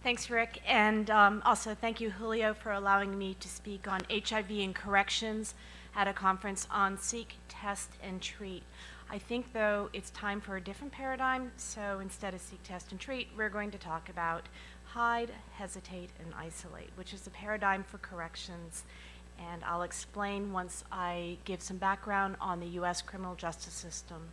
Thanks, Rick, and also thank you, Julio, for allowing me to speak on HIV and corrections at a conference on Seek, Test, and Treat. I think, though, it's time for a different paradigm, so instead of Seek, Test, and Treat, we're going to talk about hide, hesitate, and isolate, which is the paradigm for corrections, and I'll explain once I give some background on the U.S. criminal justice system.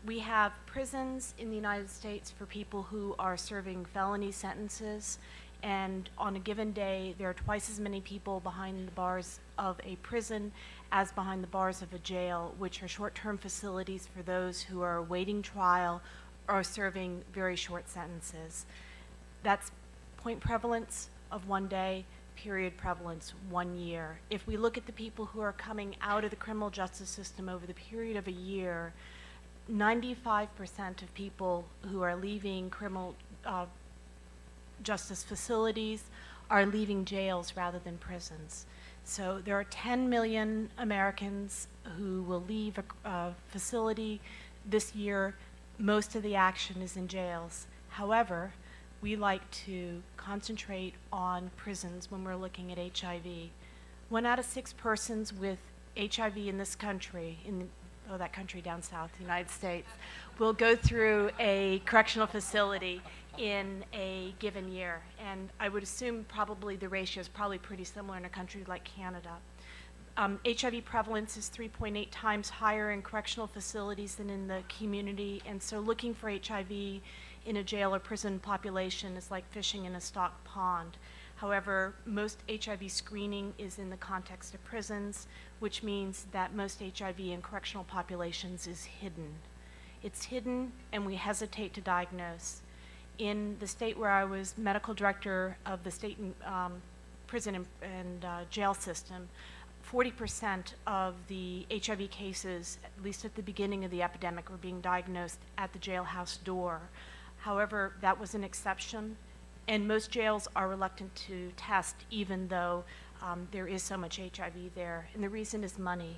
We have prisons in the United States for people who are serving felony sentences, and on a given day, there are twice as many people behind the bars of a prison as behind the bars of a jail, which are short-term facilities for those who are awaiting trial or serving very short sentences. That's point prevalence of 1 day, period prevalence 1 year. If we look at the people who are coming out of the criminal justice system over the period of a year, 95% of people who are leaving criminal justice facilities are leaving jails rather than prisons. So there are 10 million Americans who will leave a facility this year. Most of the action is in jails. However, we like to concentrate on prisons when we're looking at HIV. 1 out of 6 persons with HIV in this country, that country down south, the United States, will go through a correctional facility in a given year. And I would assume probably the ratio is probably pretty similar in a country like Canada. HIV prevalence is 3.8 times higher in correctional facilities than in the community, and so looking for HIV in a jail or prison population is like fishing in a stocked pond. However, most HIV screening is in the context of prisons, which means that most HIV in correctional populations is hidden. It's hidden, and we hesitate to diagnose. In the state where I was medical director of the state prison and jail system, 40% of the HIV cases, at least at the beginning of the epidemic, were being diagnosed at the jailhouse door. However, that was an exception, and most jails are reluctant to test even though there is so much HIV there, and the reason is money.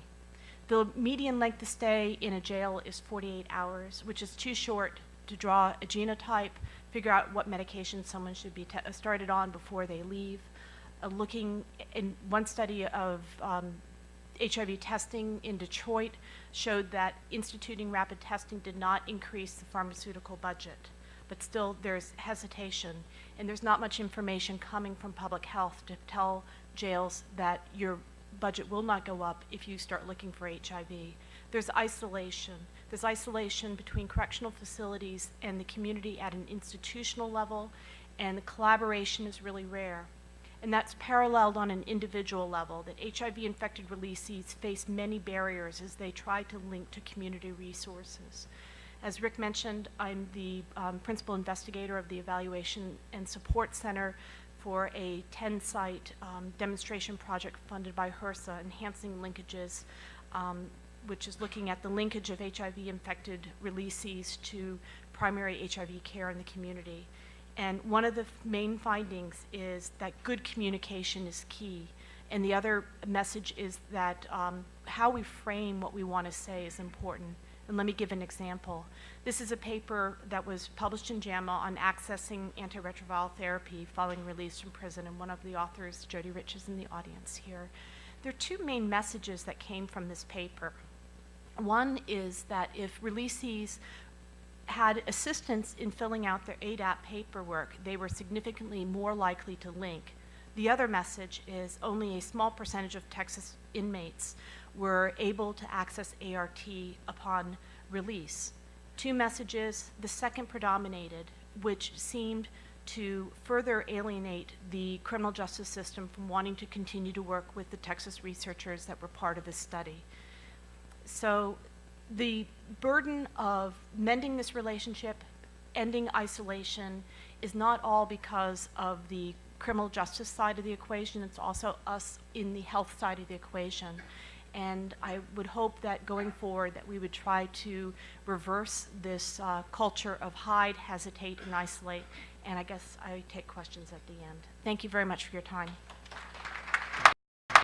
The median length of stay in a jail is 48 hours, which is too short to draw a genotype, figure out what medication someone should be started on before they leave. Looking in one study of HIV testing in Detroit showed that instituting rapid testing did not increase the pharmaceutical budget. But still there's hesitation, and there's not much information coming from public health to tell jails that your budget will not go up if you start looking for HIV. There's isolation. There's isolation between correctional facilities and the community at an institutional level, and the collaboration is really rare. And that's paralleled on an individual level, that HIV-infected releasees face many barriers as they try to link to community resources. As Rick mentioned, I'm the principal investigator of the Evaluation and Support Center for a 10-site demonstration project funded by HRSA, Enhancing Linkages, which is looking at the linkage of HIV-infected releasees to primary HIV care in the community. And one of the main findings is that good communication is key. And the other message is that how we frame what we want to say is important. And let me give an example. This is a paper that was published in JAMA on accessing antiretroviral therapy following release from prison, and one of the authors, Jody Rich, is in the audience here. There are 2 main messages that came from this paper. One is that if releasees had assistance in filling out their ADAP paperwork, they were significantly more likely to link. The other message is only a small percentage of Texas inmates were able to access ART upon release. 2 messages, the second predominated, which seemed to further alienate the criminal justice system from wanting to continue to work with the Texas researchers that were part of this study. So the burden of mending this relationship, ending isolation, is not all because of the criminal justice side of the equation, it's also us in the health side of the equation. And I would hope that going forward that we would try to reverse this culture of hide, hesitate, and isolate. And I guess I take questions at the end. Thank you very much for your time.